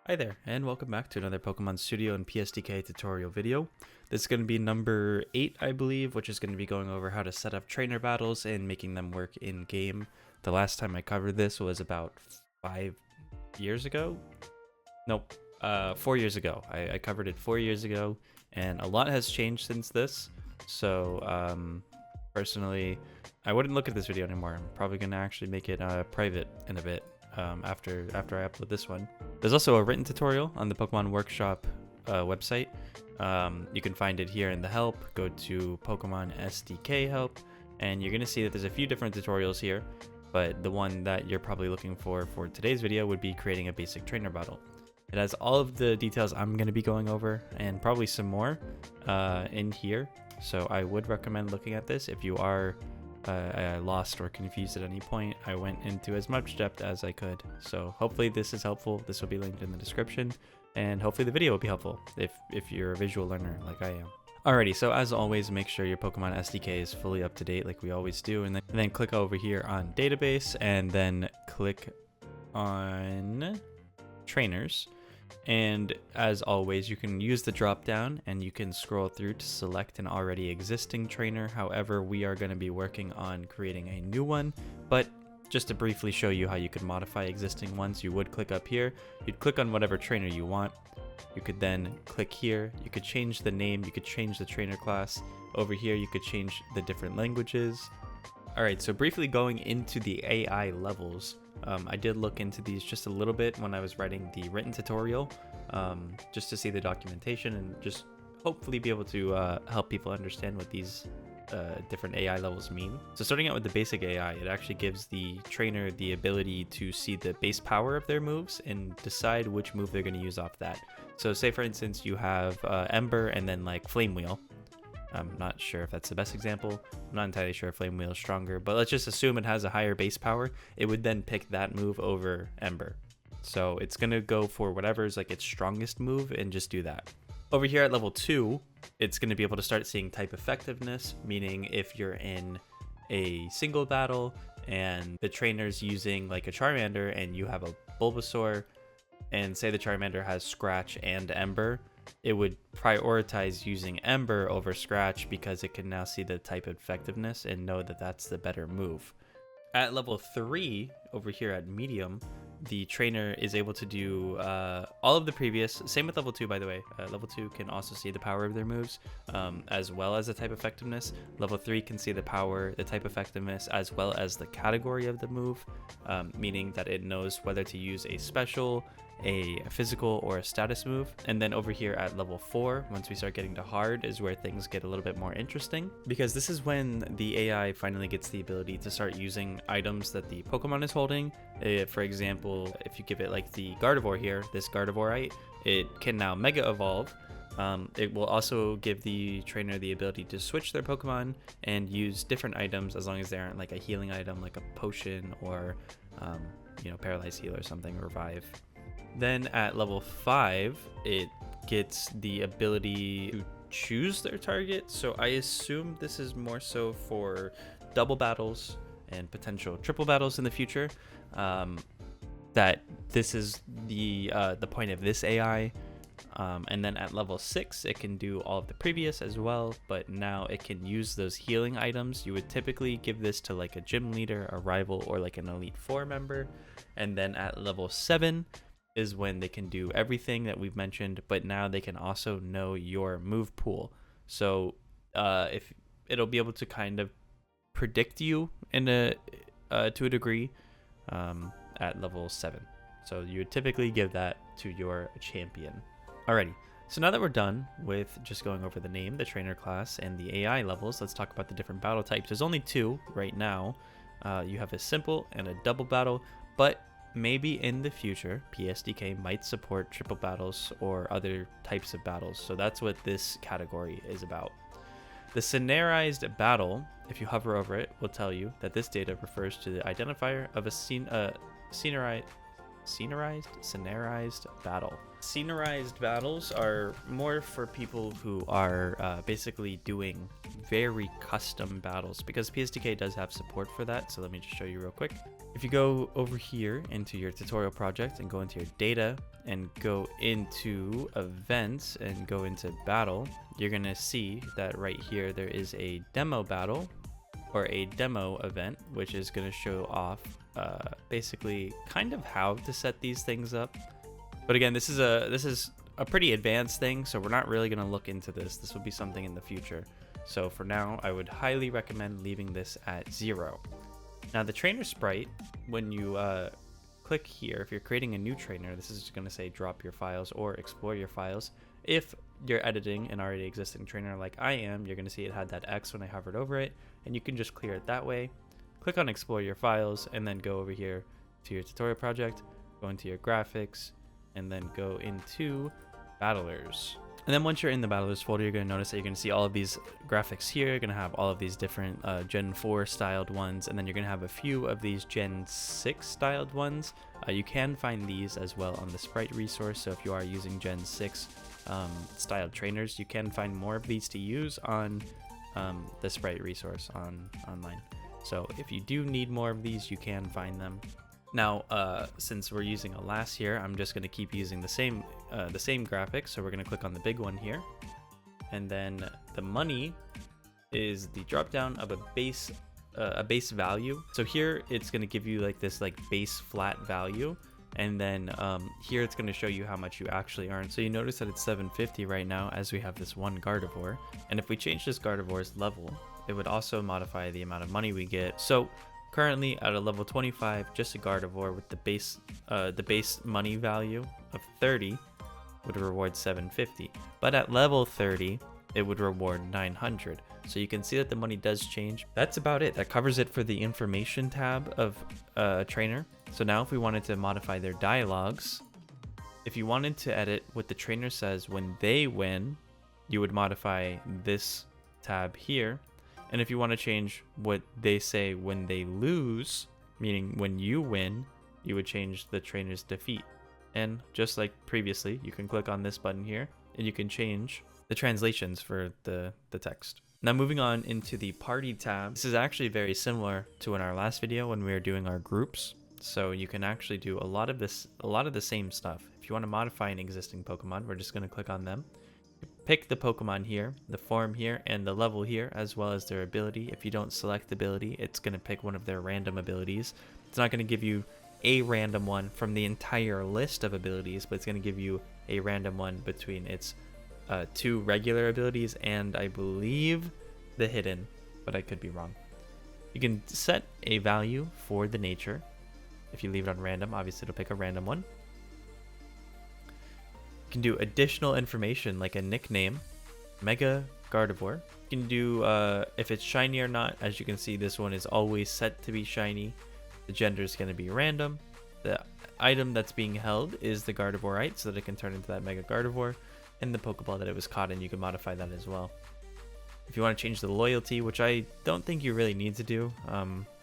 Hi there, and welcome back to another Pokemon Studio and PSDK tutorial video. This is going to be number 8, I believe, which is going to be going over how to set up trainer battles and making them work in-game. The last time I covered this was about 5 years ago? Nope, 4 years ago. I covered it 4 years ago, and a lot has changed since this. So, personally, I wouldn't look at this video anymore. I'm probably going to actually make it private in a bit. After I upload this one. There's also a written tutorial on the Pokemon Workshop website. You can find it here in the help. Go to Pokemon SDK help, and you're going to see that there's a few different tutorials here, but the one that you're probably looking for today's video would be creating a basic trainer battle. It has all of the details I'm going to be going over, and probably some more in here, so I would recommend looking at this if you are lost or confused at any point. I went into as much depth as I could, so hopefully this is helpful. This will be linked in the description, and hopefully the video will be helpful if you're a visual learner like I am. Alrighty, so as always, make sure your Pokemon SDK is fully up to date like we always do, and then click over here on database, and then click on trainers. And as always, you can use the drop down and you can scroll through to select an already existing trainer. However, we are going to be working on creating a new one, but just to briefly show you how you could modify existing ones, you would click up here, you'd click on whatever trainer you want. You could then click here, you could change the name, you could change the trainer class. Over here, you could change the different languages. Alright, so briefly going into the AI levels, I did look into these just a little bit when I was writing the written tutorial, just to see the documentation and just hopefully be able to help people understand what these different AI levels mean. So starting out with the basic AI, it actually gives the trainer the ability to see the base power of their moves and decide which move they're going to use off that. So say for instance you have Ember and then like Flame Wheel. I'm not sure if that's the best example. I'm not entirely sure if Flame Wheel is stronger, but let's just assume it has a higher base power. It would then pick that move over Ember. So it's going to go for whatever's like its strongest move and just do that. Over here at level 2, it's going to be able to start seeing type effectiveness, meaning if you're in a single battle and the trainer's using like a Charmander and you have a Bulbasaur, and say the Charmander has Scratch and Ember, it would prioritize using Ember over Scratch because it can now see the type effectiveness and know that that's the better move. At level 3, over here at medium, the trainer is able to do all of the previous, same with level 2 by the way. Level 2 can also see the power of their moves as well as the type effectiveness. Level 3 can see the power, the type effectiveness, as well as the category of the move, meaning that it knows whether to use a special, a physical, or a status move. And then over here at level 4, once we start getting to hard, is where things get a little bit more interesting, because this is when the AI finally gets the ability to start using items that the Pokemon is holding. For example, if you give it like the Gardevoir here, this Gardevoirite, it can now Mega Evolve. It will also give the trainer the ability to switch their Pokemon and use different items as long as they aren't like a healing item like a potion or Paralyze Heal or something, or Revive. Then at level 5, it gets the ability to choose their target. So I assume this is more so for double battles and potential triple battles in the future. That this is the point of this AI. And then at level 6, it can do all of the previous as well, but now it can use those healing items. You would typically give this to like a gym leader, a rival, or like an Elite 4 member. And then at level 7 is when they can do everything that we've mentioned, but now they can also know your move pool. So if it'll be able to kind of predict you in to a degree at level 7. So you would typically give that to your champion. Alrighty, so now that we're done with just going over the name, the trainer class, and the AI levels, let's talk about the different battle types. There's only 2 right now. You have a simple and a double battle, but maybe in the future, PSDK might support triple battles or other types of battles. So that's what this category is about. The Scenarized battle, if you hover over it, will tell you that this data refers to the identifier of a scenarized. Scenarized battle. Scenarized battles are more for people who are basically doing very custom battles, because PSDK does have support for that. So let me just show you real quick. If you go over here into your tutorial project and go into your data and go into events and go into battle, you're gonna see that right here there is a demo battle or a demo event, which is going to show off basically kind of how to set these things up. But again, this is a pretty advanced thing, so we're not really going to look into this. This will be something in the future. So for now, I would highly recommend leaving this at 0. Now the trainer sprite, when you click here, if you're creating a new trainer, this is going to say drop your files or explore your files. If you're editing an already existing trainer like I am, you're going to see it had that X when I hovered over it, and you can just clear it that way. Click on explore your files and then go over here to your tutorial project, go into your graphics, and then go into battlers. And then once you're in the battlers folder, you're going to notice that you're going to see all of these graphics here. You're going to have all of these different Gen 4 styled ones, and then you're going to have a few of these Gen 6 styled ones. You can find these as well on the sprite resource, so if you are using Gen 6 styled trainers, you can find more of these to use on the sprite resource online. So if you do need more of these, you can find them. Now, since we're using a lass here, I'm just going to keep using the same graphics. So we're going to click on the big one here, and then the money is the drop down of a base value. So here it's going to give you like this base flat value, and then here it's going to show you how much you actually earn. So you notice that it's 750 right now as we have this one Gardevoir, and if we change this Gardevoir's level, it would also modify the amount of money we get. So currently at a level 25, just a Gardevoir with the base money value of 30 would reward 750, but at level 30 it would reward 900. So you can see that the money does change. That's about it. That covers it for the information tab of trainer. So now if we wanted to modify their dialogues, if you wanted to edit what the trainer says when they win, you would modify this tab here. And if you want to change what they say when they lose, meaning when you win, you would change the trainer's defeat. And just like previously, you can click on this button here and you can change the translations for the text. Now moving on into the party tab, this is actually very similar to in our last video when we were doing our groups. So you can actually do a lot of the same stuff. If you want to modify an existing Pokemon, we're just going to click on them. Pick the Pokemon here, the form here, and the level here, as well as their ability. If you don't select ability, it's going to pick one of their random abilities. It's not going to give you a random one from the entire list of abilities, but it's going to give you a random one between its 2 regular abilities and I believe the hidden, but I could be wrong. You can set a value for the nature. If you leave it on random, obviously it'll pick a random one. You can do additional information like a nickname, Mega Gardevoir. You can do if it's shiny or not. As you can see, this one is always set to be shiny. The gender is going to be random. The item that's being held is the Gardevoirite, so that it can turn into that Mega Gardevoir, and the Pokeball that it was caught in, you can modify that as well. If you want to change the loyalty, which I don't think you really need to do,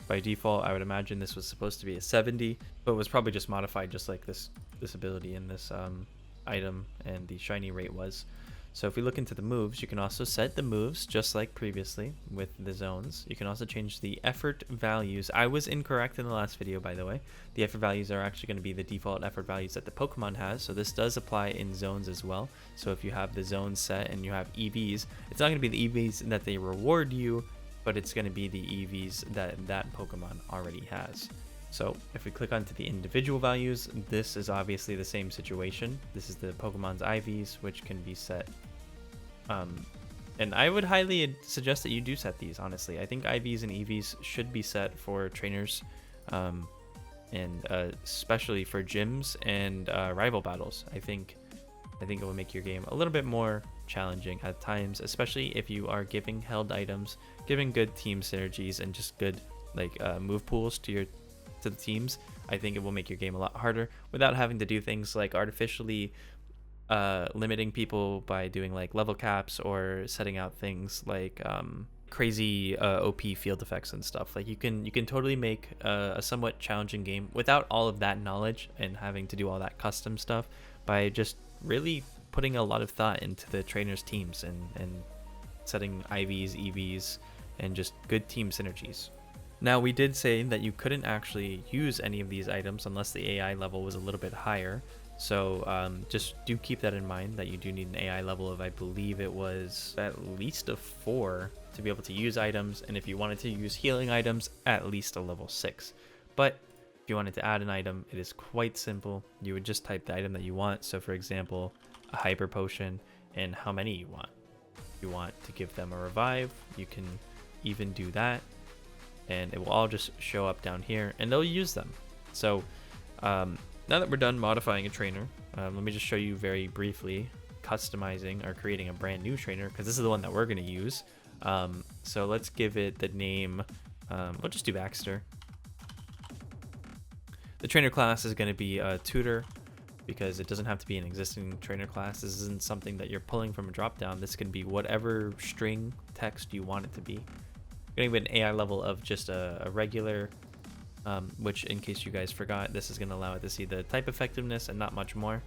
by default I would imagine this was supposed to be a 70, but was probably just modified just like this ability in this item and the shiny rate was. So if we look into the moves, you can also set the moves just like previously with the zones. You can also change the effort values. I was incorrect in the last video, by the way. The effort values are actually going to be the default effort values that the Pokemon has, so this does apply in zones as well. So if you have the zones set and you have EVs, it's not going to be the EVs that they reward you, but it's going to be the EVs that Pokemon already has. So if we click onto the individual values, this is obviously the same situation. This is the Pokemon's IVs, which can be set. And I would highly suggest that you do set these, honestly. I think IVs and EVs should be set for trainers, and especially for gyms and rival battles. I think it will make your game a little bit more challenging at times, especially if you are giving held items, giving good team synergies, and just good move pools to the teams. I think it will make your game a lot harder without having to do things like artificially limiting people by doing like level caps or setting out things like crazy OP field effects and stuff. Like you can totally make a somewhat challenging game without all of that knowledge and having to do all that custom stuff by just really putting a lot of thought into the trainers' teams and setting IVs, EVs, and just good team synergies. Now, we did say that you couldn't actually use any of these items unless the AI level was a little bit higher. So just do keep that in mind, that you do need an AI level of, I believe it was at least a 4 to be able to use items. And if you wanted to use healing items, at least a level 6. But if you wanted to add an item, it is quite simple. You would just type the item that you want. So for example, a hyper potion and how many you want. If you want to give them a revive, you can even do that. And it will all just show up down here and they'll use them. So now that we're done modifying a trainer, let me just show you very briefly customizing or creating a brand new trainer, because this is the one that we're going to use. So let's give it the name, we'll just do Baxter. The trainer class is going to be a tutor, because it doesn't have to be an existing trainer class. This isn't something that you're pulling from a dropdown. This can be whatever string text you want it to be. We're going to give it an AI level of just a regular, which, in case you guys forgot, this is going to allow it to see the type effectiveness and not much more.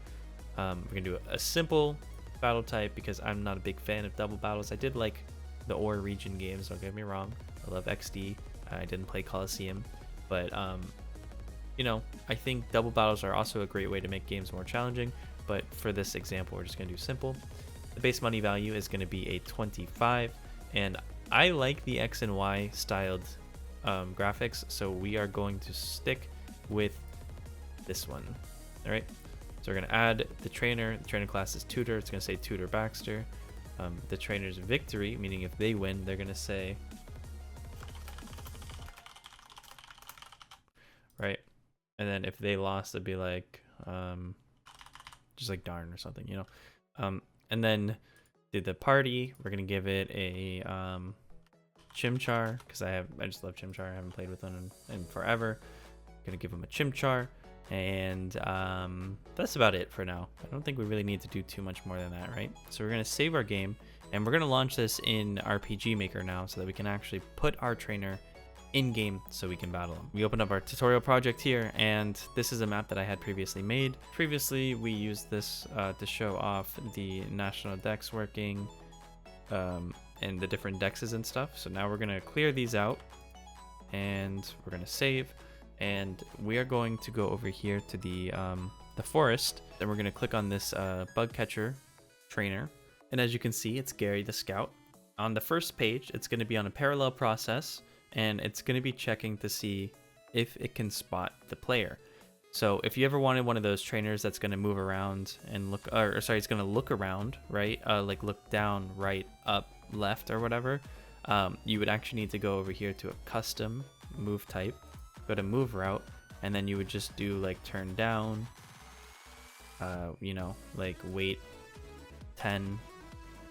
We're going to do a simple battle type, because I'm not a big fan of double battles. I did like the Ore region games, don't get me wrong. I love XD. I didn't play Coliseum, but you know, I think double battles are also a great way to make games more challenging. But for this example, we're just going to do simple. The base money value is going to be a 25, and I like the X and Y styled graphics, so we are going to stick with this one. All right, so we're going to add the trainer. The trainer class is tutor. It's going to say tutor Baxter. The trainer's victory, meaning if they win, they're going to say, right, and then if they lost, it'd be like just like darn or something, you know. And then did the party, we're going to give it a Chimchar, because I just love Chimchar. I haven't played with them in forever. Gonna give him a Chimchar, and that's about it for now. I don't think we really need to do too much more than that, right? So we're gonna save our game, and we're gonna launch this in RPG Maker now, so that we can actually put our trainer in game so we can battle him. We open up our tutorial project here, and this is a map that I had previously made. Previously, we used this to show off the national decks working. And the different dexes and stuff. So now we're gonna clear these out, and we're gonna save, and we are going to go over here to the forest. Then we're gonna click on this bug catcher trainer, and as you can see, it's Gary the Scout. On the first page, it's gonna be on a parallel process, and it's gonna be checking to see if it can spot the player. So if you ever wanted one of those trainers that's gonna move around and look, or sorry, it's gonna look around, right? Like look down, right, up, left, or whatever. You would actually need to go over here to a custom move type, go to move route, and then you would just do like turn down, you know, like wait 10,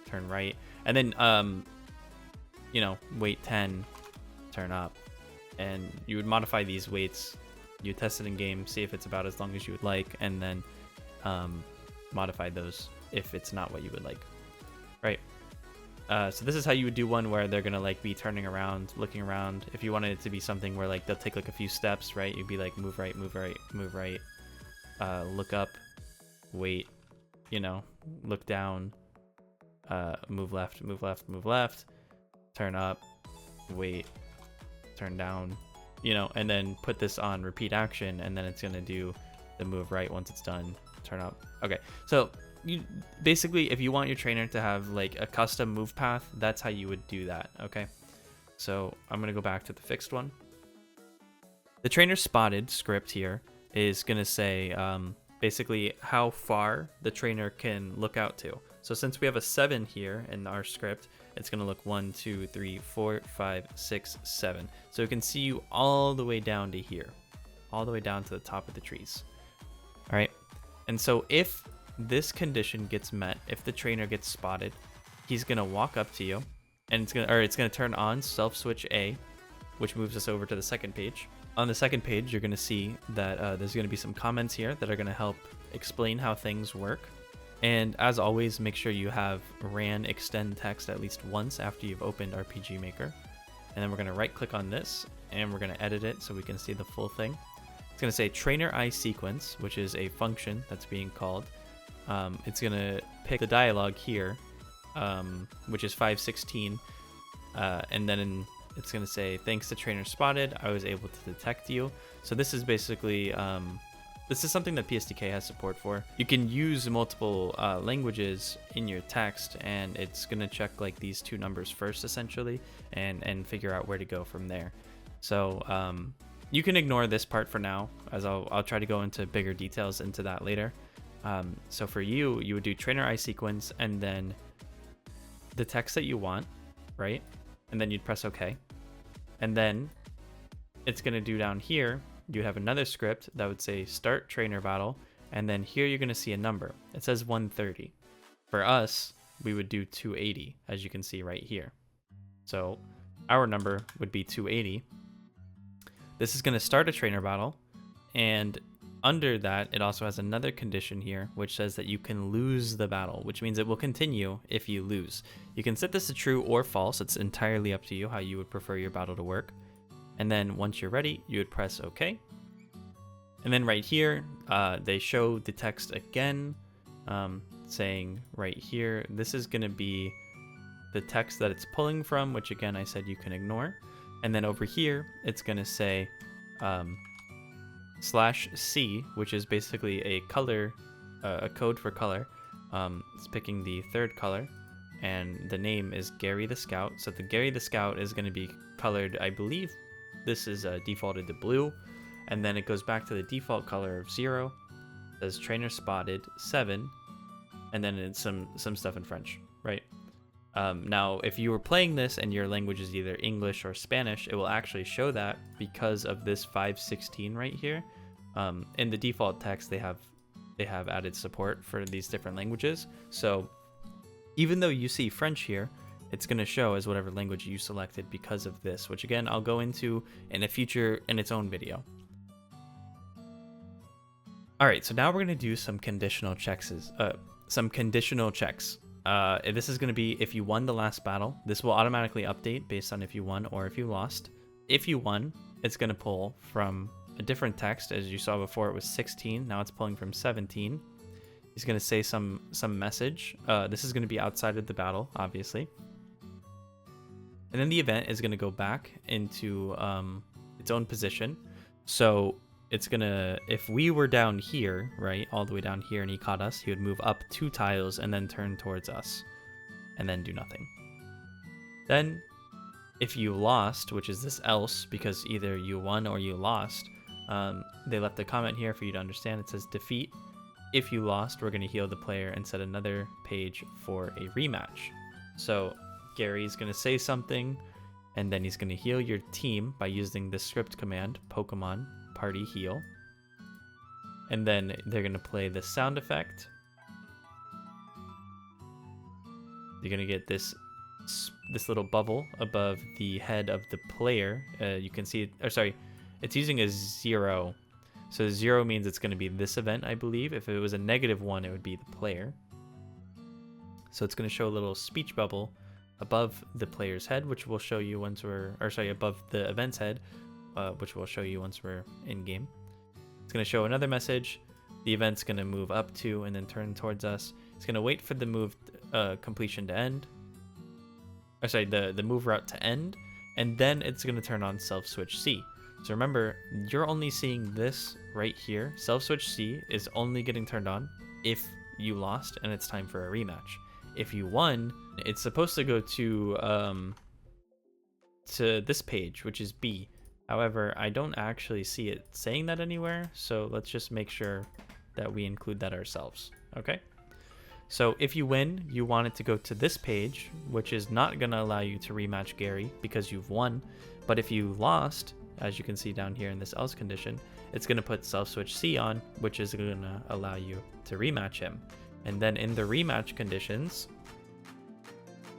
turn right, and then you know, wait 10, turn up, and you would modify these weights. You test it in game, see if it's about as long as you would like, and then modify those if it's not what you would like, right? So this is how you would do one where they're gonna like be turning around, looking around. If you wanted it to be something where like they'll take like a few steps, right? You'd be like move right, move right, move right, look up, wait, you know, look down, move left, move left, move left, turn up, wait, turn down, you know, and then put this on repeat action, and then it's gonna do the move right once it's done, turn up. Okay, so you basically, if you want your trainer to have like a custom move path, that's how you would do that. Okay, so I'm gonna go back to the fixed one. The trainer spotted script here is gonna say basically how far the trainer can look out to. So since we have a 7 here in our script, it's gonna look 1, 2, 3, 4, 5, 6, 7. So it can see you all the way down to here, all the way down to the top of the trees. All right, and so if this condition gets met, if the trainer gets spotted, he's gonna walk up to you, and it's gonna turn on self switch A, which moves us over to the second page. On the second page, you're gonna see that there's gonna be some comments here that are gonna help explain how things work. And as always, make sure you have ran extend text at least once after you've opened RPG Maker. And then we're going to right click on this and we're going to edit it so we can see the full thing. It's going to say trainer I sequence, which is a function that's being called. It's going to pick the dialogue here, which is 516. And then it's going to say, thanks to trainer spotted, I was able to detect you. So this is basically, this is something that PSDK has support for. You can use multiple languages in your text, and it's going to check like these two numbers first, essentially, and figure out where to go from there. So you can ignore this part for now, as I'll try to go into bigger details into that later. So for you would do trainer I sequence and then the text that you want, right? And then you'd press OK. And then it's going to do down here, you have another script that would say start trainer battle. And then here you're going to see a number. It says 130. For us, we would do 280, as you can see right here. So our number would be 280. This is going to start a trainer battle. And under that, it also has another condition here, which says that you can lose the battle, which means it will continue if you lose. You can set this to true or false. It's entirely up to you how you would prefer your battle to work. And then once you're ready, you would press OK. And then right here, they show the text again, saying right here, this is going to be the text that it's pulling from, which again, I said you can ignore. And then over here, it's going to say /C, which is basically a color, a code for color. It's picking the third color, and the name is Gary the Scout. So the Gary the Scout is going to be colored, I believe this is defaulted to blue, and then it goes back to the default color of 0. It says trainer spotted 7, and then it's some stuff in French, right? Now, if you were playing this and your language is either English or Spanish, it will actually show that because of this 516 right here. In the default text, they have added support for these different languages. So even though you see French here, it's going to show as whatever language you selected because of this, which again, I'll go into in its own video. All right, so now we're going to do some conditional checks. This is going to be if you won the last battle. This will automatically update based on if you won or if you lost. If you won, it's going to pull from a different text. As you saw before, it was 16. Now it's pulling from 17. He's going to say some message. This is going to be outside of the battle, obviously. And then the event is going to go back into its own position. So it's going to, if we were down here, right, all the way down here, and he caught us, he would move up 2 tiles and then turn towards us and then do nothing. Then if you lost, which is this else, because either you won or you lost, they left a comment here for you to understand. It says defeat. If you lost, we're going to heal the player and set another page for a rematch. So Gary's going to say something, and then he's going to heal your team by using the script command, Pokémon party heal. And then they're going to play the sound effect. You're going to get this little bubble above the head of the player. You can see it, or sorry, it's using a 0. So 0 means it's going to be this event, I believe. If it was a -1, it would be the player. So it's going to show a little speech bubble above the player's head, which we'll show you once above the event's head, which we'll show you once we're in game. It's going to show another message. The event's going to move up to and then turn towards us. It's going to wait for the move completion to end. Or sorry, the move route to end, and then it's going to turn on self-switch C. So remember, you're only seeing this right here. Self-switch C is only getting turned on if you lost and it's time for a rematch. If you won, it's supposed to go to this page, which is B. However, I don't actually see it saying that anywhere, so let's just make sure that we include that ourselves, okay? So if you win, you want it to go to this page, which is not going to allow you to rematch Gary because you've won. But if you lost, as you can see down here in this else condition, it's going to put self-switch C on, which is going to allow you to rematch him. And then in the rematch conditions,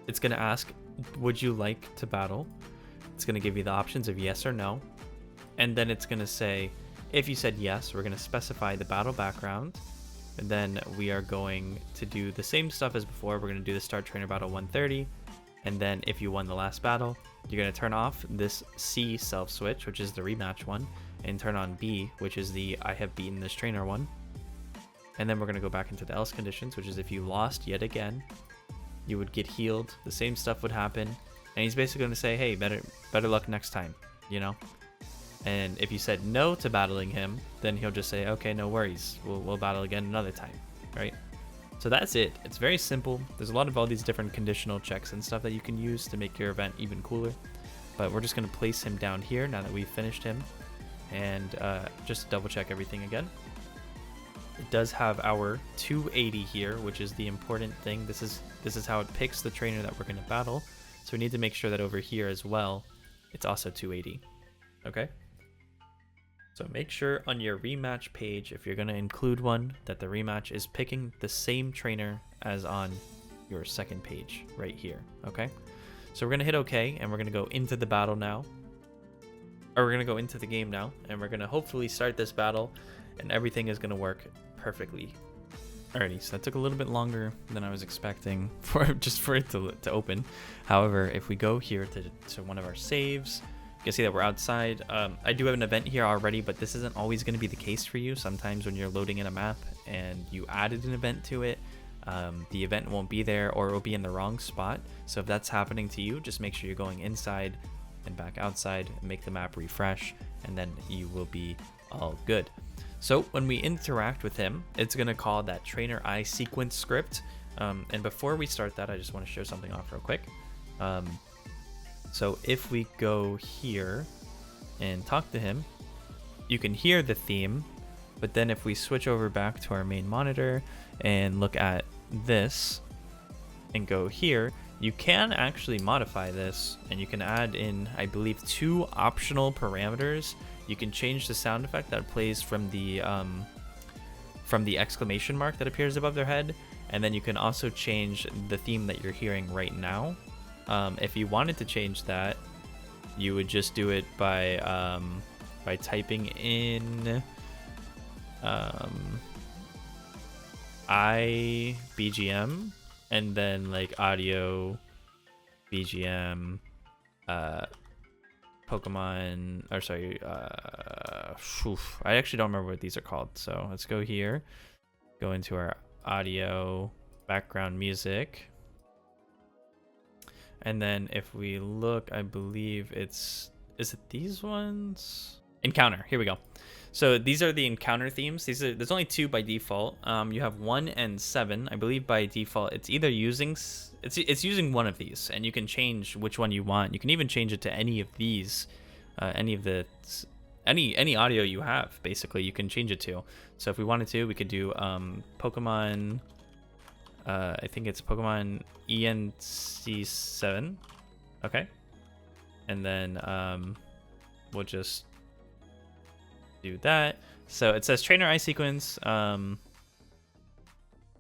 it's going to ask, would you like to battle? It's going to give you the options of yes or no. And then it's going to say, if you said yes, we're going to specify the battle background. And then we are going to do the same stuff as before. We're going to do the start trainer battle 130. And then if you won the last battle, you're going to turn off this C self switch, which is the rematch one, and turn on B, which is the I have beaten this trainer one. And then we're going to go back into the else conditions, which is if you lost yet again, you would get healed. The same stuff would happen. And he's basically going to say, hey, better luck next time, you know? And if you said no to battling him, then he'll just say, okay, no worries. We'll battle again another time, right? So that's it. It's very simple. There's a lot of all these different conditional checks and stuff that you can use to make your event even cooler. But we're just going to place him down here now that we've finished him. And just double check everything again. It does have our 280 here, which is the important thing. This is how it picks the trainer that we're going to battle. So we need to make sure that over here as well, it's also 280. Okay? So make sure on your rematch page, if you're going to include one, that the rematch is picking the same trainer as on your second page right here. Okay? So we're going to hit OK, and we're going to go into the battle now. Or we're going to go into the game now, and we're going to hopefully start this battle, and everything is going to work perfectly. Alrighty, so that took a little bit longer than I was expecting for it to open. However, if we go here to one of our saves, you can see that we're outside. I do have an event here already, but this isn't always going to be the case for you. Sometimes when you're loading in a map and you added an event to it, the event won't be there, or it will be in the wrong spot. So if that's happening to you, just make sure you're going inside and back outside, make the map refresh, and then you will be all good. So when we interact with him, it's going to call that trainer I sequence script. And before we start that, I just want to show something off real quick. So if we go here and talk to him, you can hear the theme. But then if we switch over back to our main monitor and look at this and go here, you can actually modify this, and you can add in, I believe, 2 optional parameters. You can change the sound effect that plays from the exclamation mark that appears above their head, and then you can also change the theme that you're hearing right now. If you wanted to change that, you would just do it by typing in BGM and then like audio BGM Pokemon, or sorry, I actually don't remember what these are called. So let's go here, go into our audio background music. And then if we look, I believe is it these ones? Encounter, here we go. So these are the encounter themes. There's only 2 by default. You have 1 and 7. I believe by default it's either using it's using one of these, and you can change which one you want. You can even change it to any of these, any audio you have. Basically, you can change it to. So if we wanted to, we could do Pokemon. I think it's Pokemon ENC7. Okay, and then we'll just do that. So it says trainer I sequence.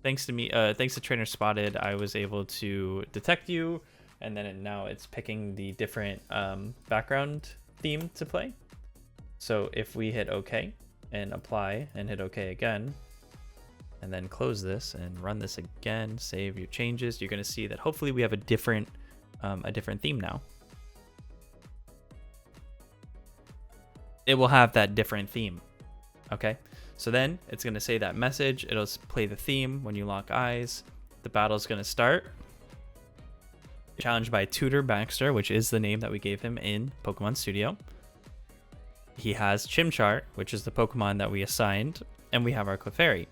Thanks to trainer spotted, I was able to detect you, and then now it's picking the different background theme to play. So if we hit OK and apply and hit OK again, and then close this and run this again, save your changes, you're going to see that hopefully we have a different theme now. It will have that different theme. Okay, so then it's going to say that message. It'll play the theme when you lock eyes. The battle's going to start. Challenged by Tutor Baxter, which is the name that we gave him in Pokemon Studio. He has Chimchar, which is the Pokemon that we assigned, and we have our Clefairy.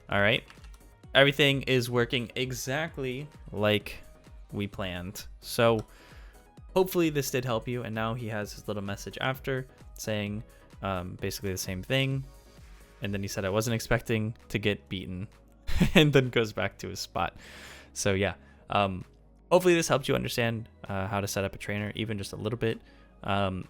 All right, everything is working exactly like we planned. So hopefully this did help you. And now he has his little message after saying basically the same thing, and then he said I wasn't expecting to get beaten, and then goes back to his spot. So yeah, hopefully this helped you understand how to set up a trainer, even just a little bit. And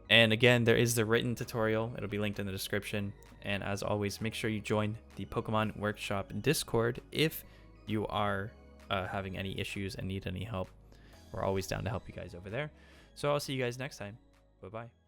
again, there is the written tutorial. It'll be linked in the description. And as always, make sure you join the Pokemon Workshop Discord if you are having any issues and need any help. We're always down to help you guys over there. So I'll see you guys next time. Bye-bye.